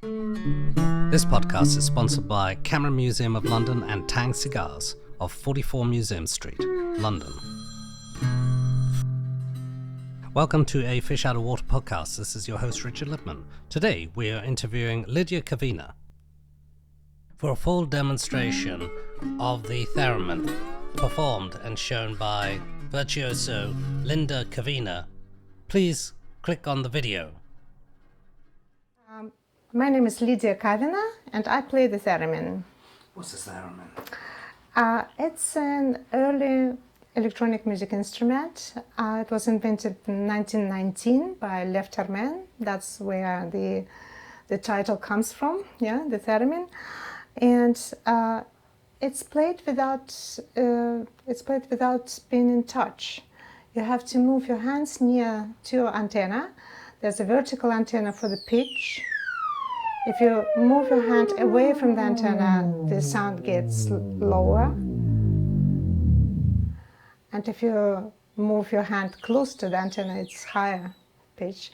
This podcast is sponsored by Camera Museum of London and Tang Cigars of 44 Museum Street, London. Welcome to a Fish Out of Water podcast. This is your host, Richard Lipman. Today, we are interviewing Lydia Kavina for a full demonstration of the theremin, performed and shown by virtuoso Lydia Kavina. Please click on the video. My name is Lydia Kavina, and I play the theremin. What's a theremin? It's an early electronic music instrument. It was invented in 1919 by Theremin. That's where the title comes from, the theremin. And it's played without being in touch. You have to move your hands near to your antenna. There's a vertical antenna for the pitch. If you move your hand away from the antenna, the sound gets lower. And if you move your hand close to the antenna, it's higher pitch.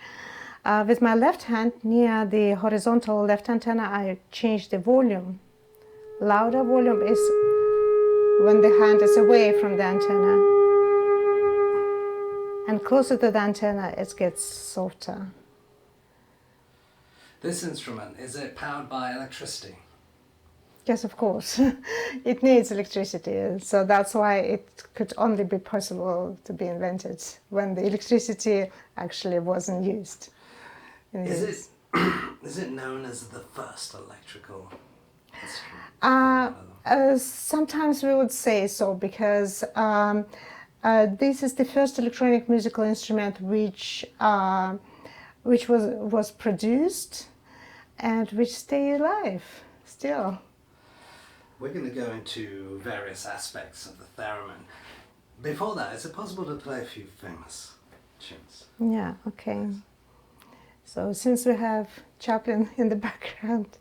With my left hand near the horizontal left antenna, I change the volume. Louder volume is when the hand is away from the antenna. And closer to the antenna, it gets softer. This instrument, is it powered by electricity? Yes, of course. It needs electricity, so that's why it could only be possible to be invented when the electricity actually wasn't used. Is it known as the first electrical instrument? Sometimes we would say so, because this is the first electronic musical instrument which was produced and which stay alive still. We're going to go into various aspects of the theremin. Before that, is it possible to play a few famous tunes? Yeah, okay. So since we have Chaplin in the background,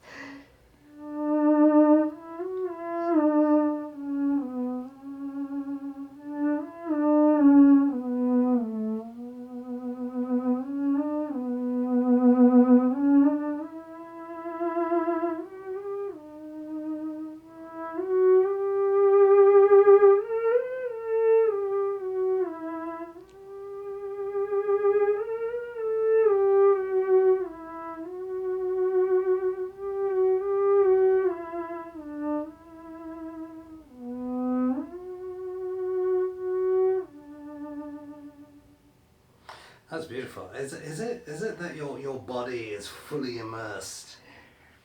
That's beautiful. Is it that your body is fully immersed?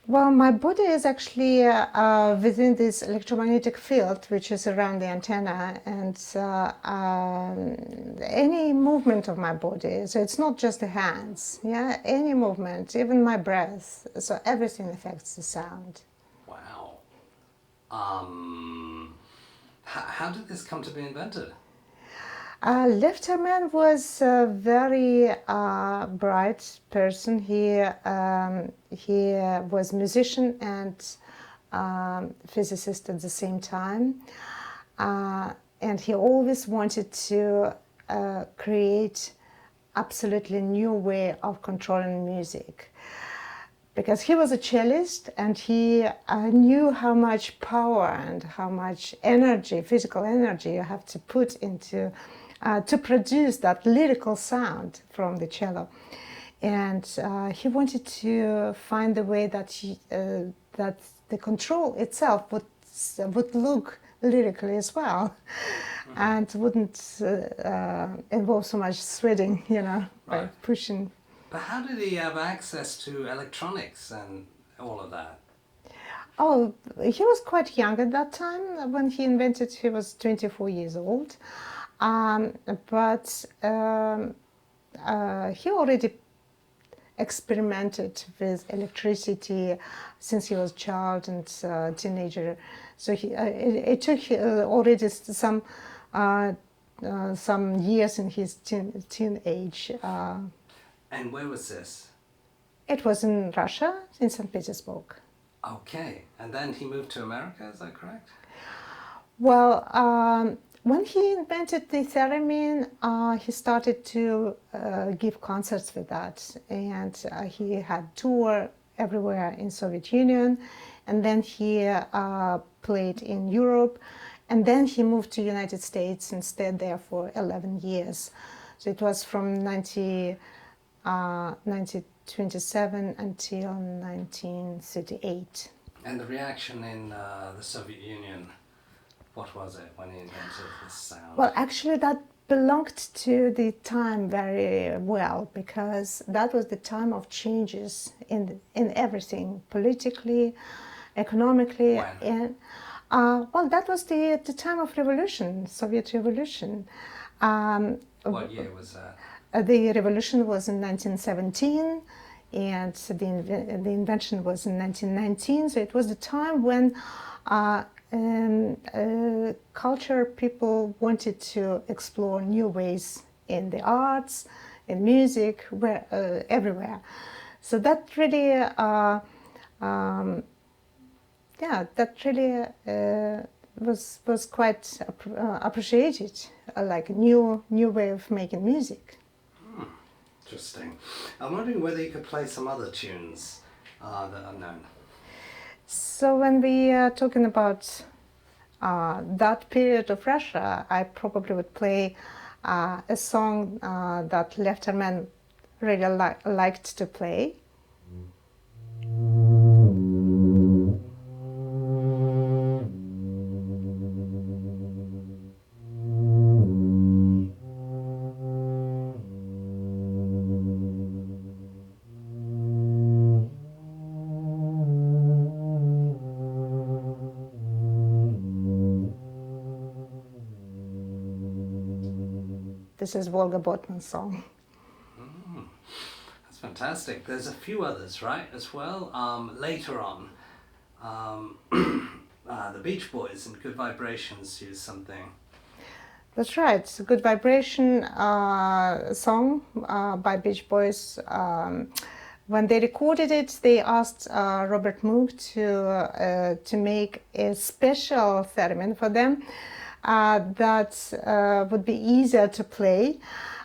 well, my body is actually within this electromagnetic field which is around the antenna, and any movement of my body, so it's not just the hands, any movement, even my breath, so everything affects the sound. Wow. How did this come to be invented? Theremin was a very bright person. He was musician and physicist at the same time, and he always wanted to create absolutely new way of controlling music, because he was a cellist and he knew how much power and how much energy, physical energy, you have to put into to produce that lyrical sound from the cello. And he wanted to find a way that that the control itself would look lyrically as well, and wouldn't involve so much sweating, by pushing. But how did he have access to electronics and all of that? Oh, he was quite young at that time. When he invented, he was 24 years old. But he already experimented with electricity since he was a child and teenager. So it took already some years in his teenage. And where was this? It was in Russia, in St. Petersburg. Okay, and then he moved to America, is that correct? Well, when he invented the theremin, he started to give concerts with that, and he had tour everywhere in Soviet Union, and then he played in Europe, and then he moved to United States and stayed there for 11 years. So it was from 1927 until 1938. And the reaction in the Soviet Union, what was it when he invented this sound? Well, actually that belonged to the time very well, because that was the time of changes in everything, politically, economically. When? And well, that was the time of revolution, Soviet Revolution. What year was that? The revolution was in 1917, and the invention was in 1919. So it was the time when culture people wanted to explore new ways in the arts, in music, everywhere. So that really, was quite appreciated, like a new way of making music. Interesting. I'm wondering whether you could play some other tunes that are known. So when we are talking about that period of Russia, I probably would play a song that Theremin really liked to play. This is Volga Botman's song. That's fantastic. There's a few others, right, as well. Later on, the Beach Boys and Good Vibrations use something. That's right. It's a Good Vibration song by Beach Boys. When they recorded it, they asked Robert Moog to make a special theremin for them that would be easier to play.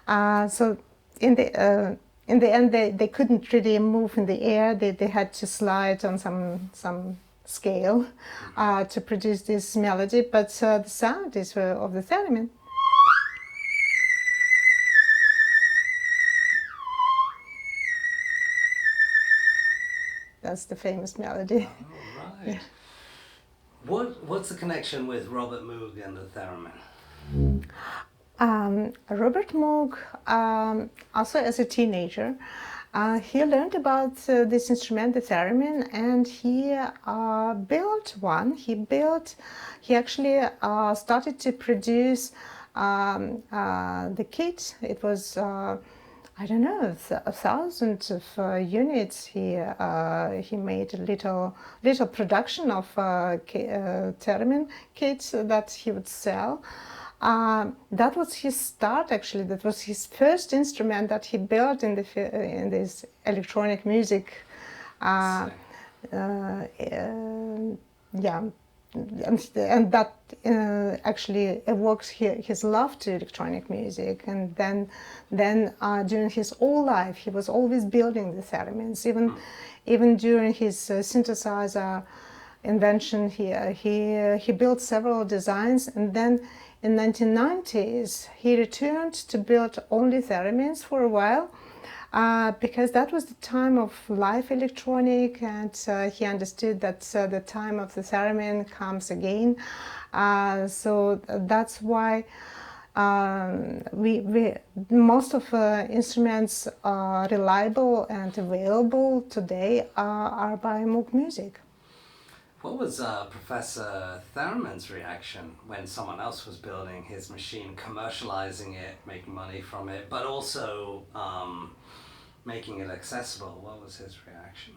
So in the end, they couldn't really move in the air. They had to slide on some scale to produce this melody. But the sound is of the theremin. That's the famous melody. Oh, right. Yeah. What's the connection with Robert Moog and the theremin? Robert Moog, also as a teenager, he learned about this instrument, the theremin, and he built one. He actually started to produce the kit. It was I don't know, thousands of units. He made a little production of theremin kits that he would sell. That was his start, actually. That was his first instrument that he built in this electronic music. And that actually evokes his love to electronic music. And then during his whole life, he was always building the theremins. Even during his synthesizer invention, he built several designs. And then in 1990s, he returned to build only theremins for a while. Because that was the time of live electronic, and he understood that the time of the theremin comes again. So that's why most of instruments reliable and available today are by Moog Music. What was Professor Theremin's reaction when someone else was building his machine, commercializing it, making money from it, but also making it accessible? What was his reaction?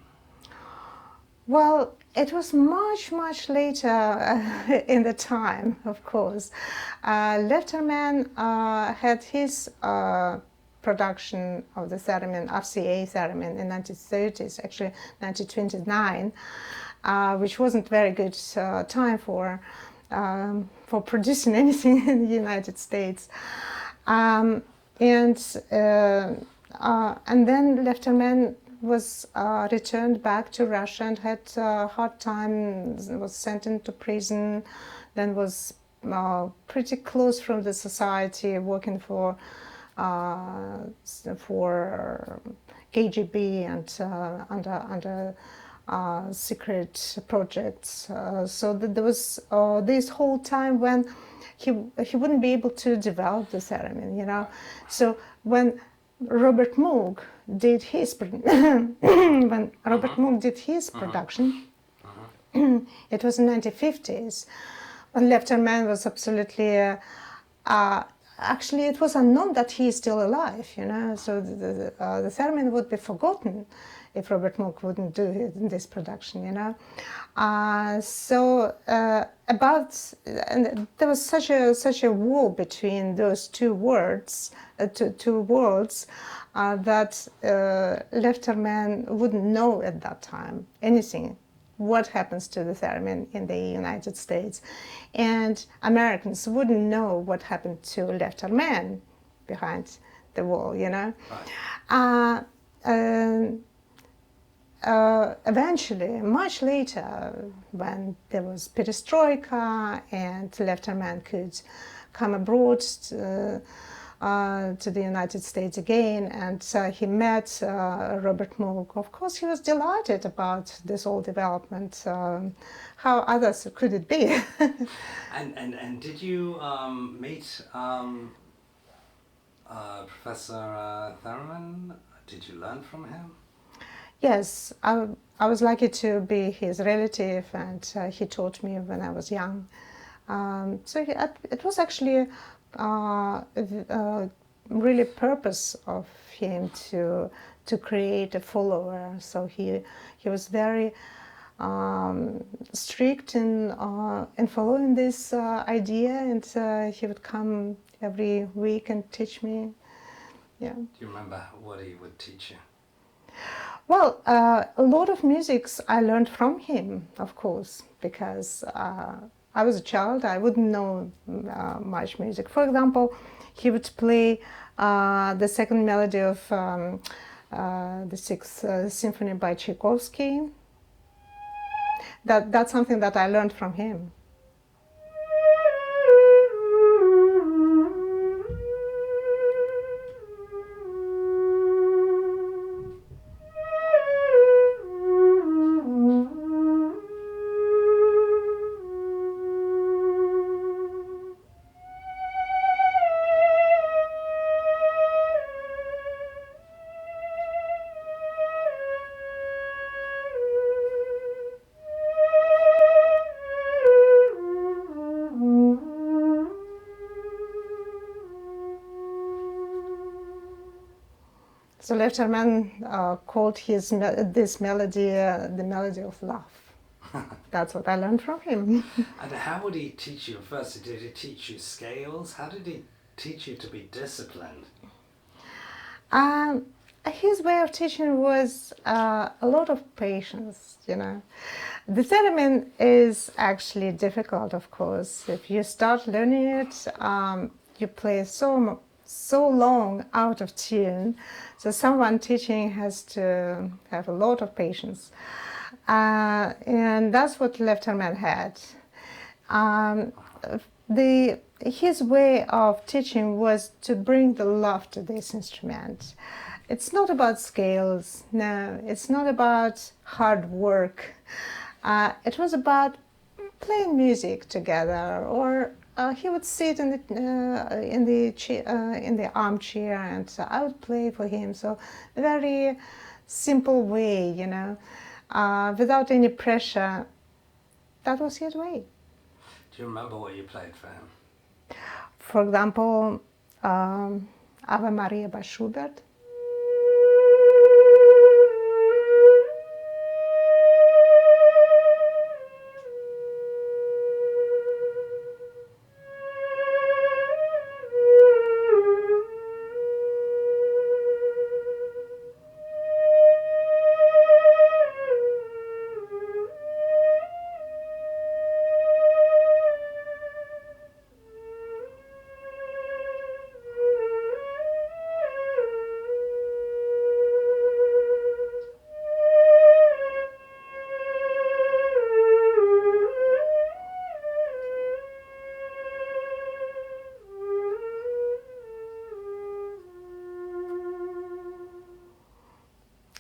Well, it was much later in the time, of course. Theremin had his production of the theremin, RCA theremin, in 1930s, actually 1929, which wasn't very good time for producing anything in the United States. And then Theremin was returned back to Russia and had a hard time, was sent into prison, then was pretty close from the society, working for KGB and under secret projects. So that there was this whole time when he wouldn't be able to develop the theremin, you know. So when Robert Moog did his when Robert Moog did his production, it was in 1950s, when Letterman was absolutely actually, it was unknown that he is still alive, you know, so the theremin would be forgotten if Robert Moog wouldn't do this production, you know. And there was such a war between those two worlds, that Letterman wouldn't know at that time anything what happens to the theremin in the United States, and Americans wouldn't know what happened to Letterman behind the wall, you know. Eventually, much later, when there was perestroika and Letterman could come abroad to the United States again, and he met Robert Moog. Of course, he was delighted about this whole development. How others could it be? and did you meet Professor Theremin? Did you learn from him? Yes, I was lucky to be his relative, and he taught me when I was young. So it was actually really purpose of him to create a follower. So he was very strict in following this idea, and he would come every week and teach me. Yeah. Do you remember what he would teach you? Well, a lot of musics I learned from him, of course, because I was a child. I wouldn't know much music. For example, he would play the second melody of the Sixth Symphony by Tchaikovsky. That's something that I learned from him. So Letterman called this melody the melody of love. That's what I learned from him. And how would he teach you? First, did he teach you scales? How did he teach you to be disciplined? His way of teaching was a lot of patience, you know. The theremin is actually difficult, of course. If you start learning it, you play so long out of tune. So someone teaching has to have a lot of patience. And that's what Letterman had. His way of teaching was to bring the love to this instrument. It's not about scales, no, it's not about hard work. It was about playing music together, or he would sit in the armchair, and I would play for him. So a very simple way, you know, without any pressure. That was his way. Do you remember what you played for him? For example, Ave Maria by Schubert.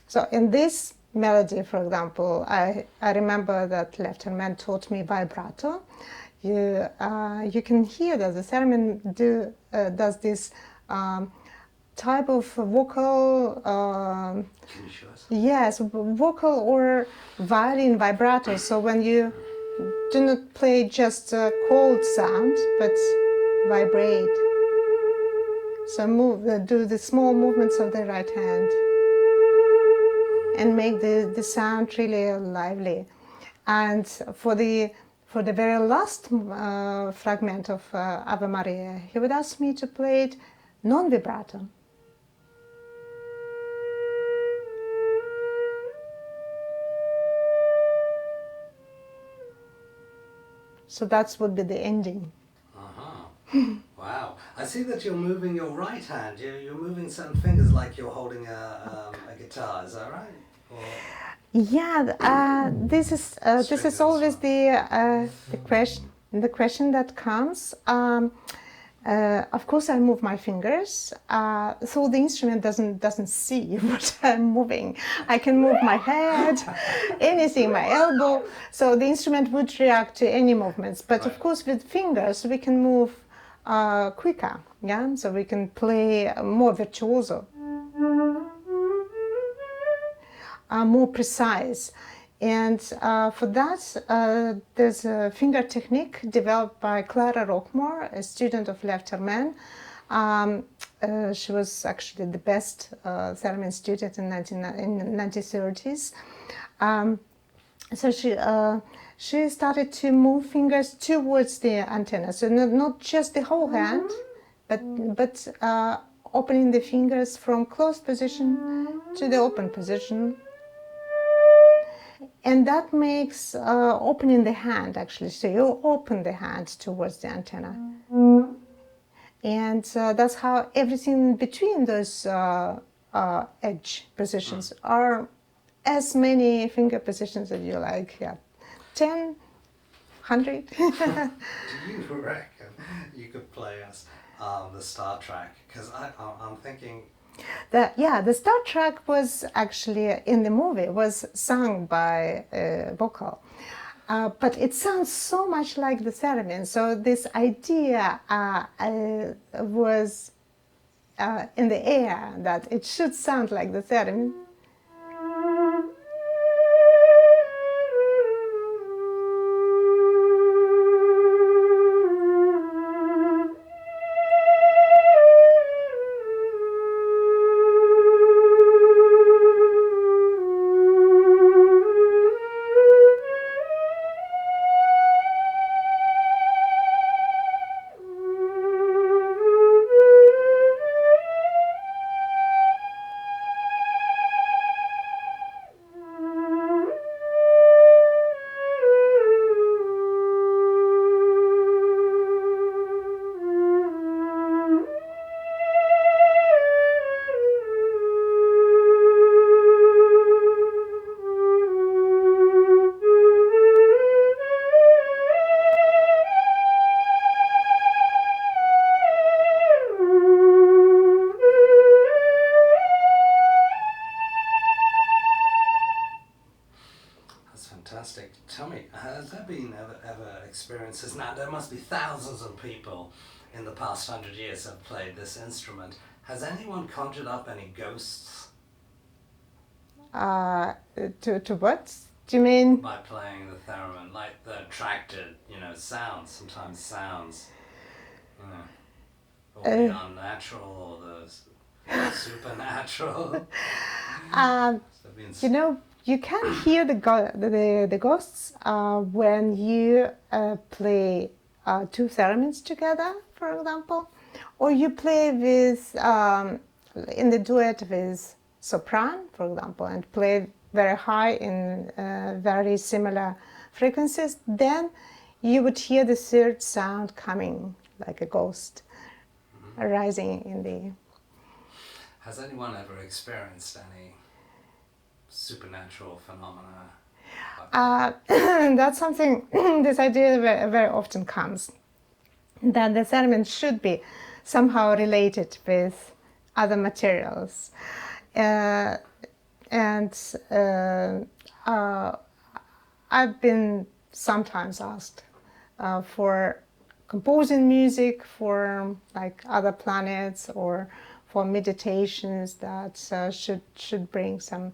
So in this melody, for example, I remember that Theremin taught me vibrato. You can hear that the theremin does this type of vocal. Can you show us? Yes, vocal or violin vibrato. So when you do not play just a cold sound, but vibrate. So do the small movements of the right hand and make the sound really lively. And for the very last fragment of Ave Maria, he would ask me to play it non-vibrato. So that would be the ending. Wow. I see that you're moving your right hand. You're moving certain fingers like you're holding a guitar. Is that right? Or... Yeah, this is always the question that comes. Of course, I move my fingers, so the instrument doesn't see what I'm moving. I can move my head, anything, my elbow. So the instrument would react to any movements. But of course, with fingers, we can move quicker. Yeah, so we can play more virtuoso, more precise. And for that, there's a finger technique developed by Clara Rockmore, a student of Theremin. She was actually the best theremin student in 1930s. So she started to move fingers towards the antenna. So not just the whole hand, but opening the fingers from closed position to the open position. And that makes opening the hand, actually. So you open the hand towards the antenna. And that's how everything between those edge positions are as many finger positions as you like. Yeah, 10, 100. Do you reckon you could play us the start track? Because I'm thinking... The start track was actually in the movie, was sung by vocal. But it sounds so much like the theremin. So this idea was in the air that it should sound like the theremin. Fantastic. Tell me, has there been ever experiences? Now, there must be thousands of people in the past 100 years have played this instrument. Has anyone conjured up any ghosts? To what? Do you mean? By playing the theremin, like the attracted, sounds, sometimes sounds, or the unnatural, or the supernatural. You can hear the ghosts when you play two theremins together, for example, or you play with in the duet with sopran, for example, and play very high in very similar frequencies. Then you would hear the third sound coming like a ghost arising in the... Has anyone ever experienced any supernatural phenomena? That's something, this idea very often comes, that the theremin should be somehow related with other materials. And I've been sometimes asked for composing music for like other planets or for meditations that should bring some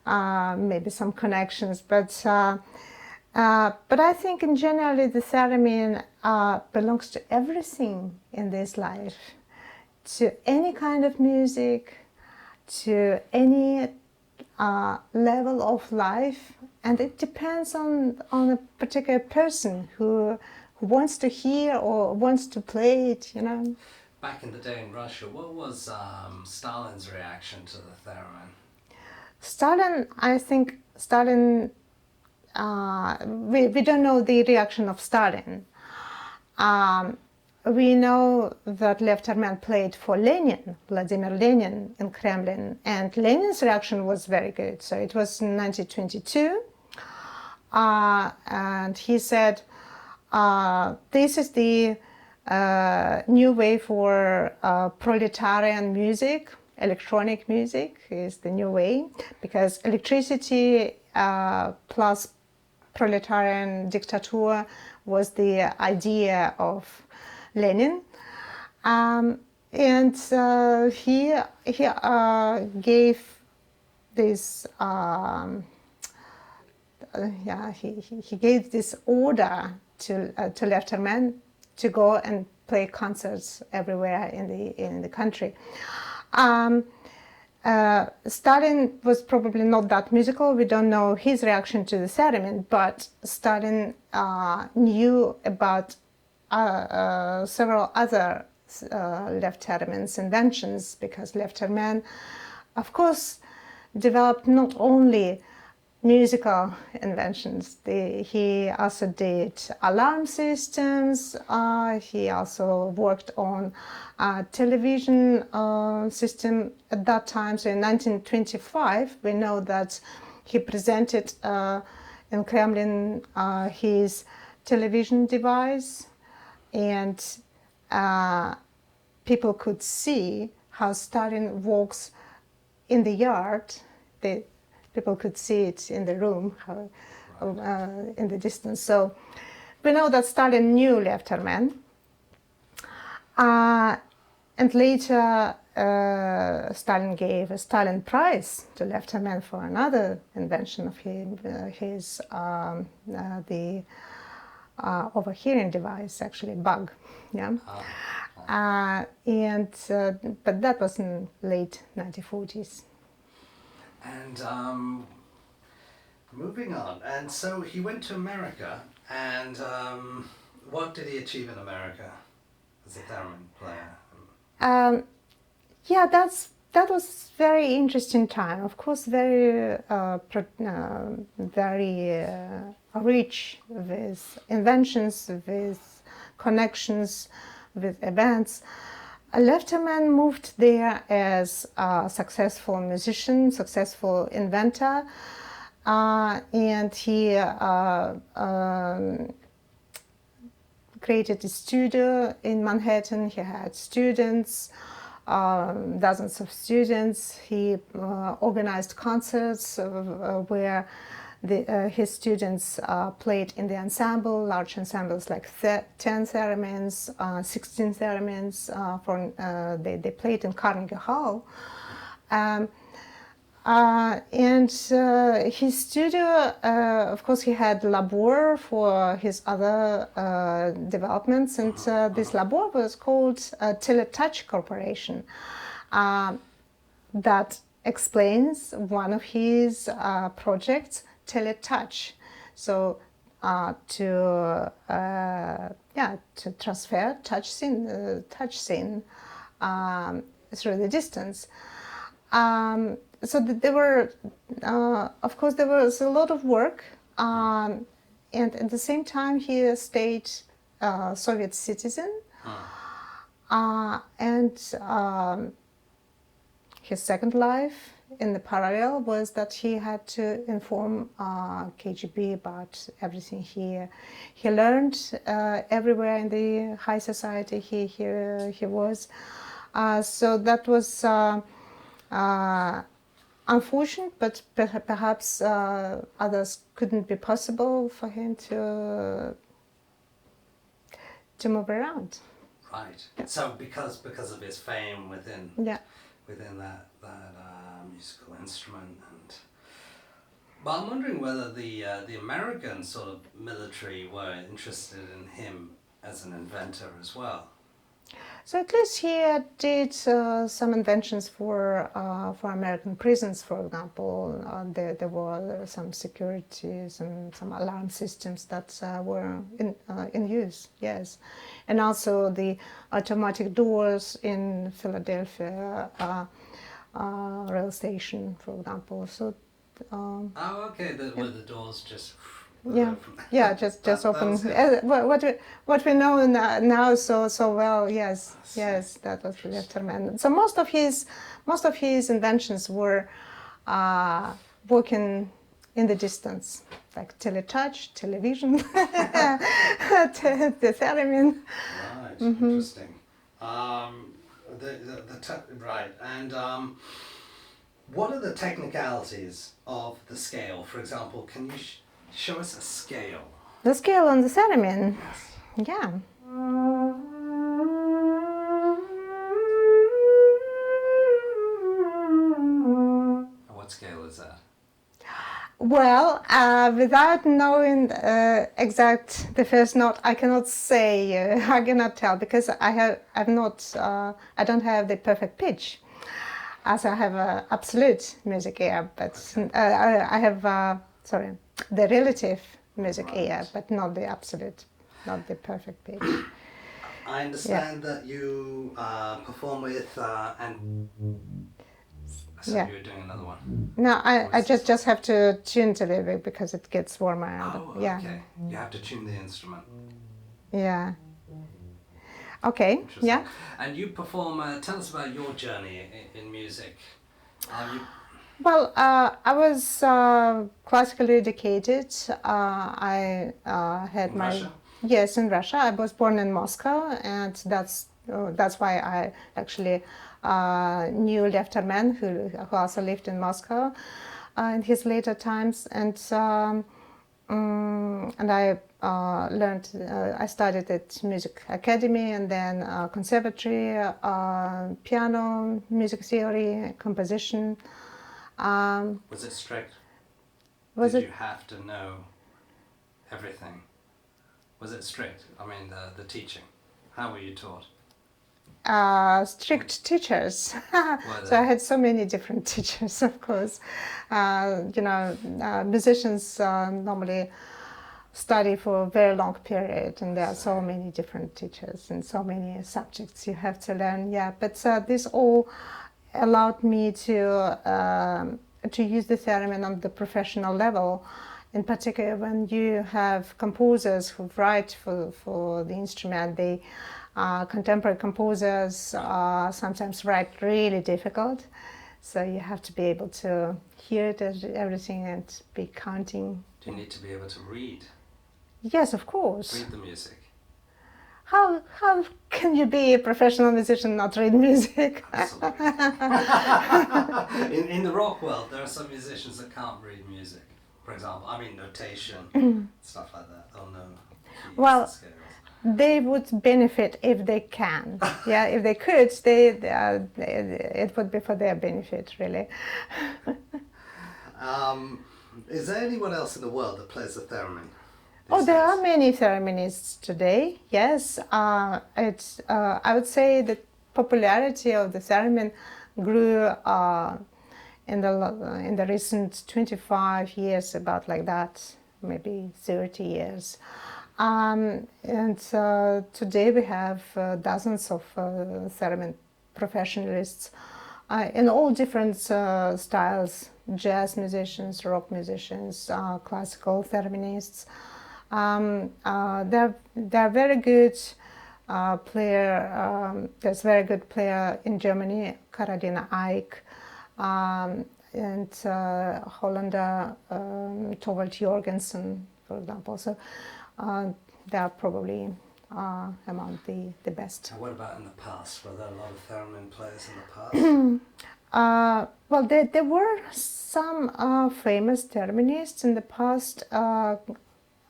maybe some connections, but I think in general the theremin belongs to everything in this life, to any kind of music, to any level of life, and it depends on a particular person who wants to hear or wants to play it, you know. Back in the day in Russia, what was Stalin's reaction to the theremin? Stalin, I think Stalin, we don't know the reaction of Stalin. We know that Lev Theremin played for Lenin, Vladimir Lenin, in Kremlin, and Lenin's reaction was very good. So it was in 1922, and he said, this is the new way for proletarian music. Electronic music is the new way, because electricity plus proletarian dictator was the idea of Lenin, and he gave this he gave this order to Lev Theremin to go and play concerts everywhere in the country. Stalin was probably not that musical. We don't know his reaction to the theremin, but Stalin knew about several other Lev Theremin's inventions, because Lev Theremin, of course, developed not only musical inventions. He also did alarm systems. He also worked on television system at that time. So in 1925, we know that he presented in Kremlin his television device, and people could see how Stalin walks in the yard. People could see it in the room, in the distance. So we know that Stalin knew Lev Theremin. And later, Stalin gave a Stalin Prize to Lev Theremin for another invention of his the overhearing device, actually, bug. Yeah. But that was in late 1940s. And moving on, and so he went to America, and what did he achieve in America as a theremin player? Yeah, that was very interesting time. Of course, very rich with inventions, with connections, with events. Lev Theremin moved there as a successful musician, successful inventor, and he created a studio in Manhattan. He had students, dozens of students. He organized concerts where his students played in the ensemble, large ensembles like 10 theremins, 16 theremins. They played in Carnegie Hall. And his studio, of course, he had labor for his other developments, and this labor was called Teletouch Corporation. That explains one of his projects, Teletouch. So to transfer touch scene through the distance. So there were, of course, there was a lot of work, and at the same time he stayed Soviet citizen, and his second life in the parallel was that he had to inform KGB about everything he learned everywhere in the high society he was. So that was unfortunate, but perhaps others couldn't be possible for him to move around. Right. Yeah. So because of his fame within that musical instrument, and well, I'm wondering whether the American sort of military were interested in him as an inventor as well. So at least he did some inventions for American prisons, for example. There were some securities and some alarm systems that were in use, yes. And also the automatic doors in Philadelphia rail station, for example. So. Oh, okay. Were the doors just? Just open. What we know now so well. Yes, that was Theremin. So most of his inventions were working in the distance, like teletouch, television, the Theremin. Right. Interesting. Right, and what are the technicalities of the scale? For example, can you show us a scale? The scale on the Theremin. Yes. Yeah. What scale is that? Well, without knowing the first note, I cannot say. I cannot tell because I don't have the perfect pitch, as I have absolute music ear, but I have the relative music ear, but not the absolute, not the perfect pitch. I understand that you perform with and. So you're doing another one. No, I just have to tune it a little bit because it gets warmer. Oh, okay. You have to tune the instrument. Yeah. Okay. Yeah. And you perform. Tell us about your journey in music. Well, I was classically educated. I had in Russia? Yes, in Russia. I was born in Moscow, and that's why I actually knew Theremin, who also lived in Moscow in his later times, and I learned. I studied at music academy and then conservatory, piano, music theory, composition. Was it strict? Did you have to know everything? Was it strict? I mean, the teaching. How were you taught? Strict teachers. So I had so many different teachers, of course. Musicians normally study for a very long period, and there are so many different teachers and so many subjects you have to learn. Yeah, but this all allowed me to use the theremin on the professional level. In particular, when you have composers who write for the instrument, they contemporary composers sometimes write really difficult, so you have to be able to hear it, everything, and be counting. Do you need to be able to read? Yes, of course. Read the music. How can you be a professional musician and not read music? Absolutely. in the rock world, there are some musicians that can't read music. For example, I mean notation, stuff like that. They'll know keys and scales. They would benefit if they can. Yeah, if they could, it would be for their benefit, really. Is there anyone else in the world that plays the theremin? There are many thereminists today. Yes, I would say the popularity of the theremin grew in the recent 25 years, about like that, maybe 30 years. And today we have dozens of theremin professionalists in all different styles: jazz musicians, rock musicians, classical thereminists. They're very good player. There's a very good player in Germany, Karolina Eick, and Hollander Torvald Jorgensen, for example. So they are probably among the best. And what about in the past? Were there a lot of theremin players in the Well, there were some famous thereminists in the past.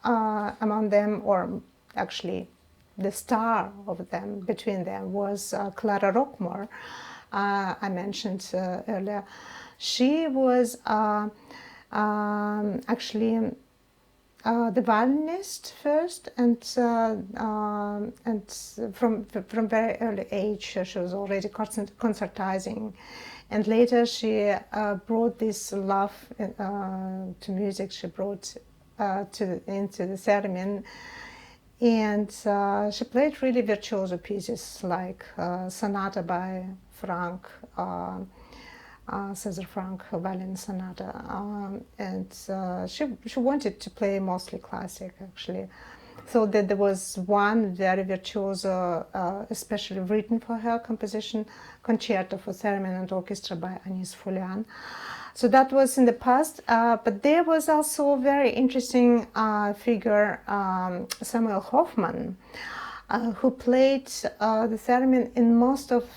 Among them, or actually the star of them, between them, was Clara Rockmore, I mentioned earlier. She was actually the violinist first, and from very early age she was already concertizing, and later she brought this love to music. She brought into the Theremin, and she played really virtuoso pieces like Sonata by Franck, César Franck violin sonata, and she wanted to play mostly classic, actually. So that there was one very virtuoso, especially written for her composition, Concerto for Theremin and Orchestra by Anis Foulian. So that was in the past, but there was also a very interesting figure, Samuel Hoffman, who played the theremin in most of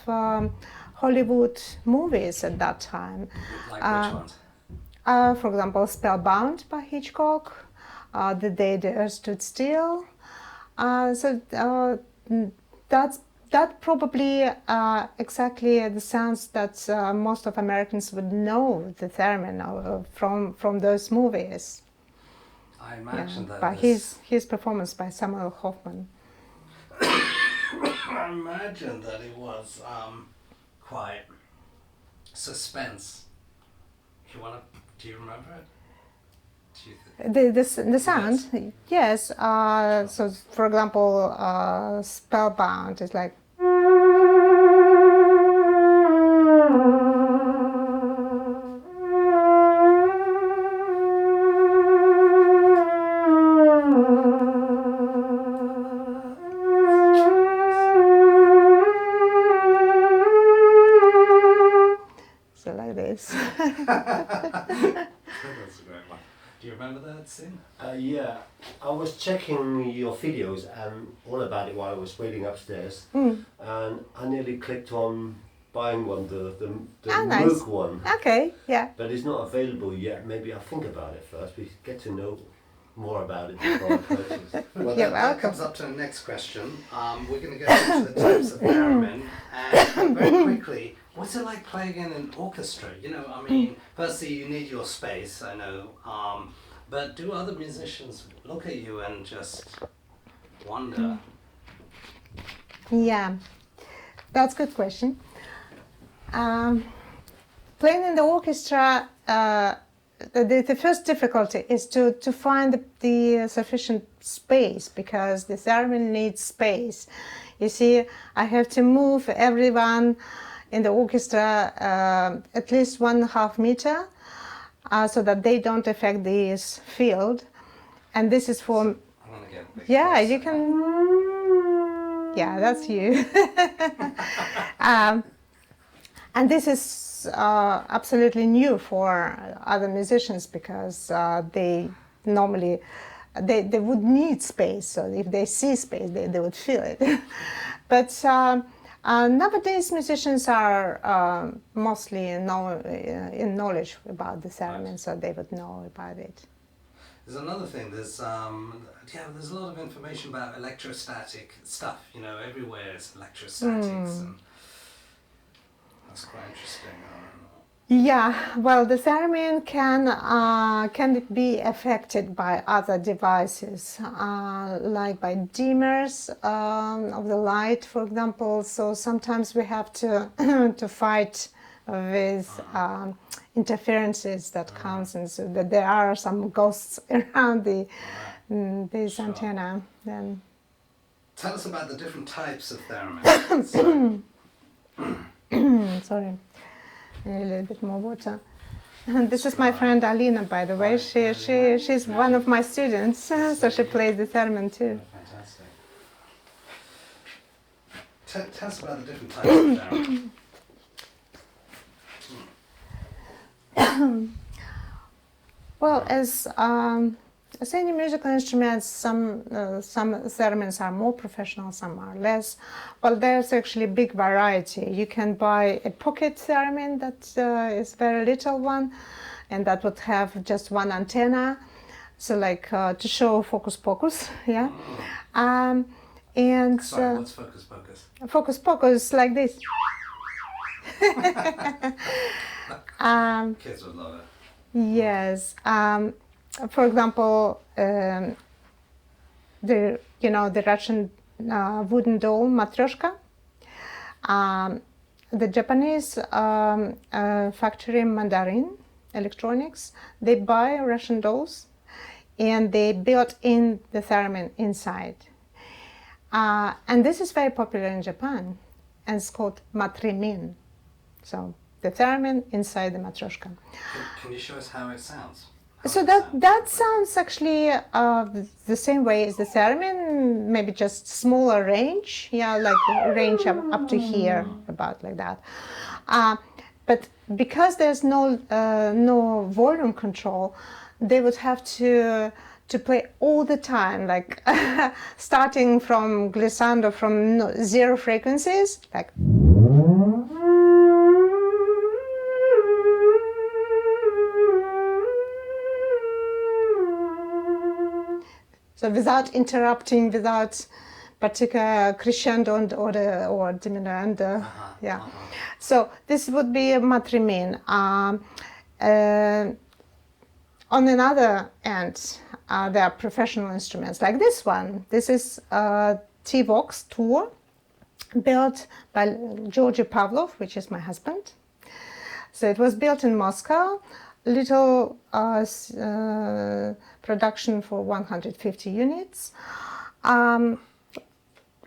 Hollywood movies at that time. Like which ones? For example, Spellbound by Hitchcock, The Day the Earth Stood Still. That probably exactly the sounds that most of Americans would know the theremin from those movies. I imagine that by his performance by Samuel Hoffman. I imagine that it was quite suspense. Do you remember it? The sound, yes. So, for example, Spellbound is like. So like this. That's a great one. Do you remember that scene? Yeah, I was checking your videos and all about it while I was waiting upstairs, Mm. and I nearly clicked on buying one, the nice. Moog one, Okay, yeah. but it's not available yet. Maybe I'll think about it first. We get to know more about it before I purchase. Well, You're that welcome. comes up to the next question. We're going to go into the types of theremin, and very quickly, what's it like playing in an orchestra? You know, I mean, firstly, you need your space, I know, but do other musicians look at you and just wonder? Yeah, that's a good question. Playing in the orchestra, the first difficulty is to find the sufficient space, because the theremin needs space. You see, I have to move everyone in the orchestra at least 1.5 meters so that they don't affect this field. And this is for... I'm going to get a bit Yeah, closer. you can... Yeah, that's you. And this is absolutely new for other musicians, because they normally they would need space. So if they see space, they would feel it. But nowadays musicians are mostly in knowledge about the theremin, so they would know about it. There's another thing, there's a lot of information about electrostatic stuff, you know, everywhere is electrostatics, and that's quite interesting. Yeah, well, the theremin can be affected by other devices, like by dimmers of the light, for example. So sometimes we have to to fight with interferences that comes, and so that there are some ghosts around this Sure. antenna. Then Tell us about the different types of theremin. sorry. A little bit more water. And this is my friend Alina, by the way. She's one of my students, so she plays the theremin too. Fantastic. Tell us about the different types of theremin. Well, as as any musical instruments, some theremins are more professional, some are less. Well, there's actually a big variety. You can buy a pocket theremin that is very little one, and that would have just one antenna, so like to show focus pocus, yeah. And Sorry, what's focus pocus? focus pocus like this. Kids would love it. Yes. For example, the Russian wooden doll Matryoshka. The Japanese factory Mandarin Electronics, they buy Russian dolls and they built in the theremin inside. And this is very popular in Japan, and it's called theremin. So the theremin inside the Matryoshka. Can you show us how it sounds? So that sounds actually the same way as the theremin, maybe just smaller range, yeah, like range up to here, about like that. But because there's no volume control, they would have to play all the time, like starting from glissando from zero frequencies, like. So without interrupting, without particular crescendo or diminuendo, yeah. So this would be a theremin. On another end, there are professional instruments like this one. This is T-Vox Tour, built by Georgy Pavlov, which is my husband. So it was built in Moscow. Little production for 150 units.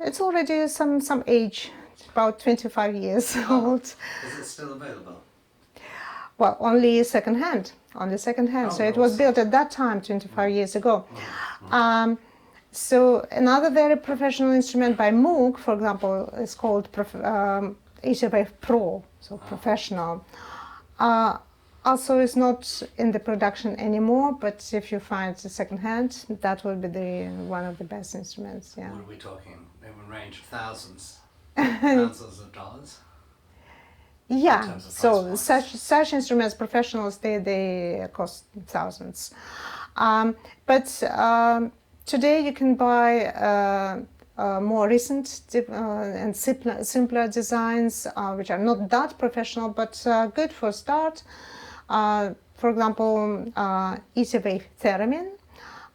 It's already some age, about 25 years old. Is it still available? Well, only second-hand. So it was built at that time, 25 years ago. So another very professional instrument by Moog, for example, is called Easywave Pro, so professional. Also, it's not in the production anymore, but if you find the second-hand, that would be one of the best instruments. Yeah. What are we talking? They would range of thousands of dollars. Yeah. So such instruments, professionals, they cost thousands. But today you can buy more recent and simpler designs, which are not that professional, but good for start. For example, Easywave Theremin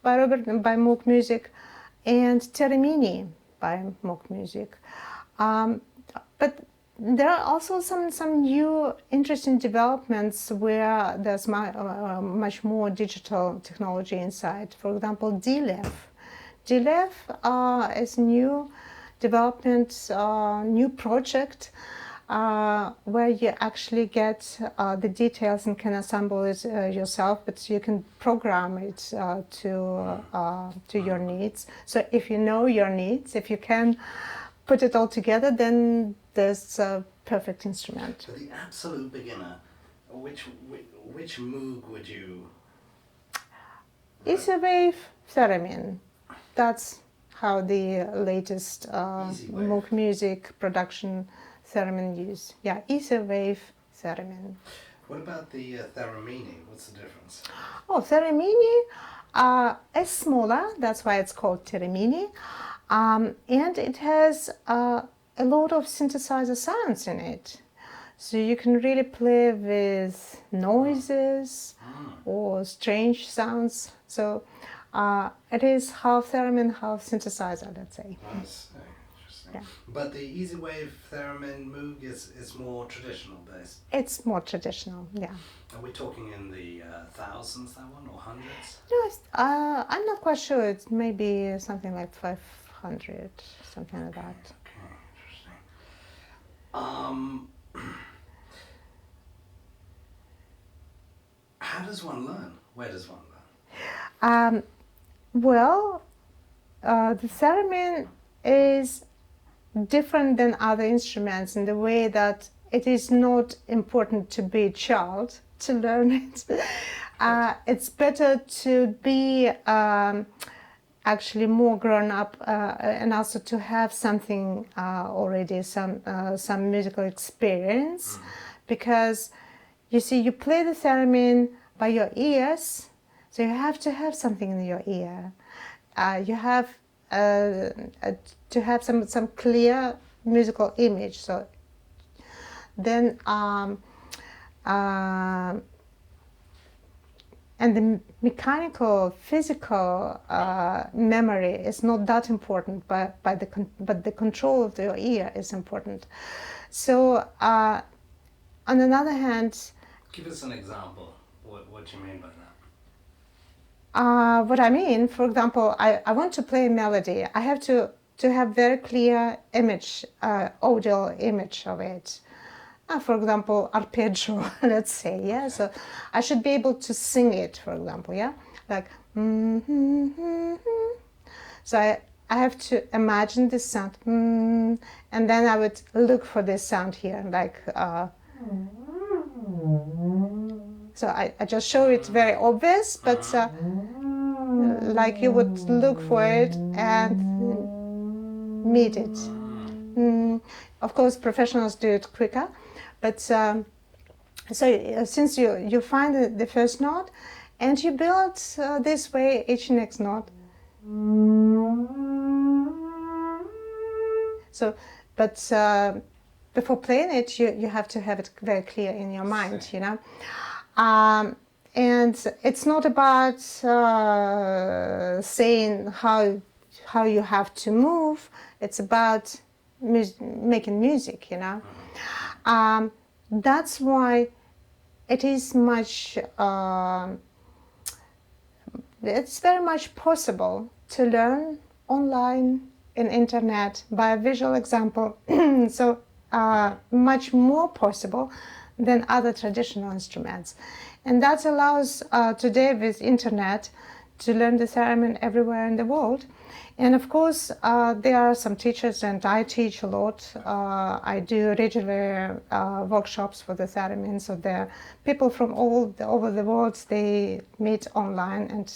by Moog Music, and Theremin by Moog Music. But there are also some new interesting developments where there's much more digital technology inside. For example, DLEV. DLEV is new development, new project where you actually get the details and can assemble it yourself, but you can program it to your needs. So if you know your needs, if you can put it all together, then there's a perfect instrument. For the absolute beginner, which Moog would you? Easywave Theremin. That's how the latest Moog Music production theremin use. Yeah, Easywave Theremin. What about the theremin? What's the difference? Oh, theremin is smaller. That's why it's called theremin. And it has a lot of synthesizer sounds in it. So you can really play with noises or strange sounds. So it is half theremin, half synthesizer, let's say. Nice. Interesting. Yeah. But the Easywave Theremin Moog is more traditional based. It's more traditional, yeah. Are we talking in the thousands, that one, or hundreds? No, I'm not quite sure. It may be something like 500, something like that. Okay, interesting. How does one learn? Where does one learn? Well, the theremin is different than other instruments in the way that it is not important to be a child to learn it. It's better to be actually more grown up and also to have something already, some musical experience, because you see, you play the theremin by your ears, so you have to have something in your ear. You have to have some clear musical image. So then and the mechanical, physical memory is not that important, but the control of your ear is important. So on another hand, give us an example. What do you mean by that? What I mean, for example, I want to play a melody. I have to have very clear image, audio image of it. For example, arpeggio, let's say, yeah. So I should be able to sing it, for example, yeah, like. So I have to imagine this sound, and then I would look for this sound here, like. So I just show it very obvious, but like you would look for it and meet it. Of course, professionals do it quicker, but so since you find the first note and you build this way each next note. So, but before playing it, you have to have it very clear in your mind, you know. And it's not about saying how you have to move. It's about making music, you know. That's why it is much. It's very much possible to learn online in internet by a visual example. So much more possible than other traditional instruments. And that allows today with internet to learn the theremin everywhere in the world. And of course, there are some teachers, and I teach a lot. I do regular workshops for the theremin, so there are people from all over the world. They meet online, and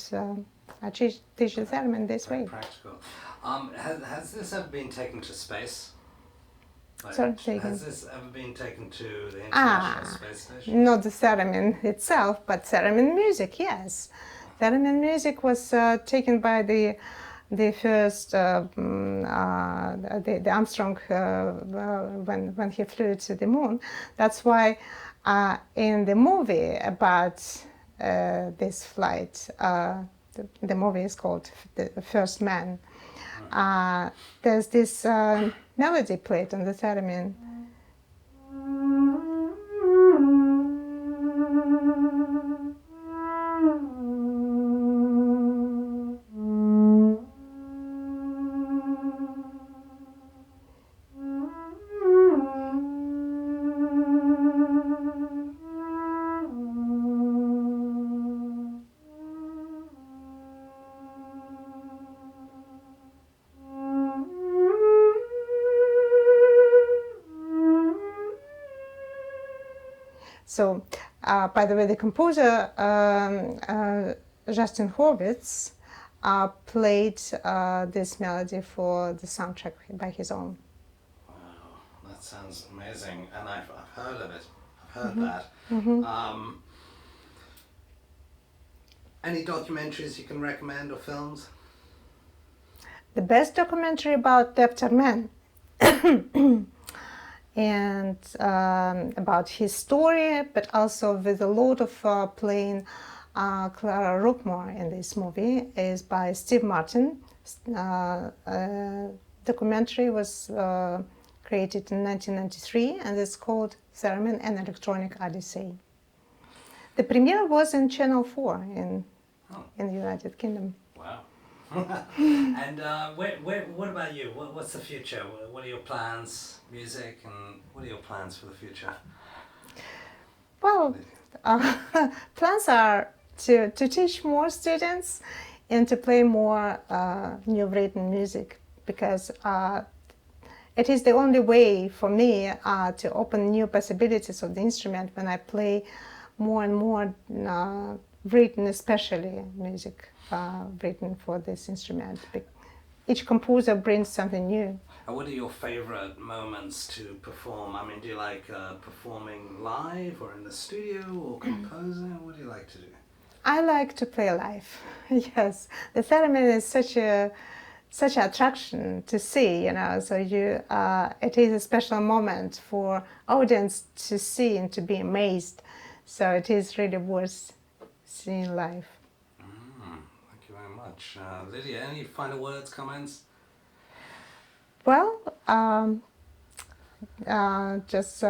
I teach the theremin this way. Practical. Has this ever been taken to space? Like, Sorry, has this ever been taken to the International Space Station? Not the theremin itself, but theremin music, yes. Theremin music was taken by the first the Armstrong when he flew to the moon. That's why in the movie about this flight, the movie is called The First Man. There's this melody played on the theremin. So, by the way, the composer Justin Horwitz played this melody for the soundtrack by his own. Wow, that sounds amazing, and I've heard of it. I've heard that. Any documentaries you can recommend or films? The best documentary about Theremin and about his story, but also with a lot of playing Clara Rookmore in this movie, is by Steve Martin. Documentary was created in 1993, and it's called Theremin, an Electronic Odyssey. The premiere was in Channel 4 in the United Kingdom. Wow. And what about you? What's the future? What are your plans, music, and what are your plans for the future? Well, plans are to teach more students and to play more new written music, because it is the only way for me to open new possibilities of the instrument when I play more and more written, especially music written for this instrument. Each composer brings something new. And what are your favorite moments to perform? I mean, do you like performing live or in the studio or composing? What do you like to do? I like to play live. Yes, the theremin is such an attraction to see, you know. So it is a special moment for audience to see and to be amazed. So it is really worth seeing live. Thank you very much, Lydia. Any final words, comments? Well, just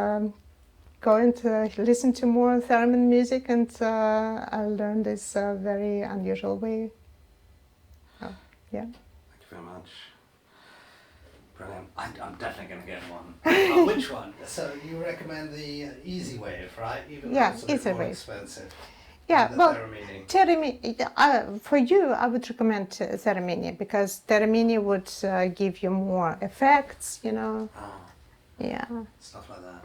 going to listen to more theremin music, and I learned this very unusual way. Yeah. Thank you very much. Brilliant. I'm definitely going to get one. Which one? So you recommend the easy wave, right? Even though it's a bit more expensive. Yeah, well, Theremin, for you, I would recommend Theremin, because Theremin would give you more effects, you know. Oh. Yeah. Stuff like that.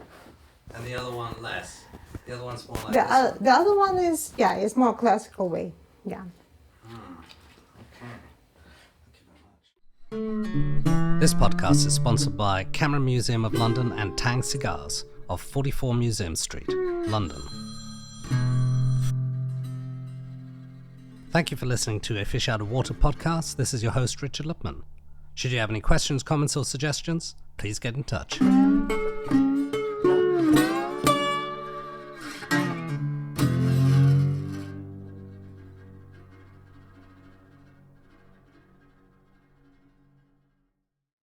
And the other one less. The other one's more like the other one is more classical way. Yeah. Okay. Thank you very much. This podcast is sponsored by Camera Museum of London and Tang Cigars of 44 Museum Street, London. Thank you for listening to a Fish Out of Water podcast. This is your host, Richard Lipman. Should you have any questions, comments, or suggestions, please get in touch.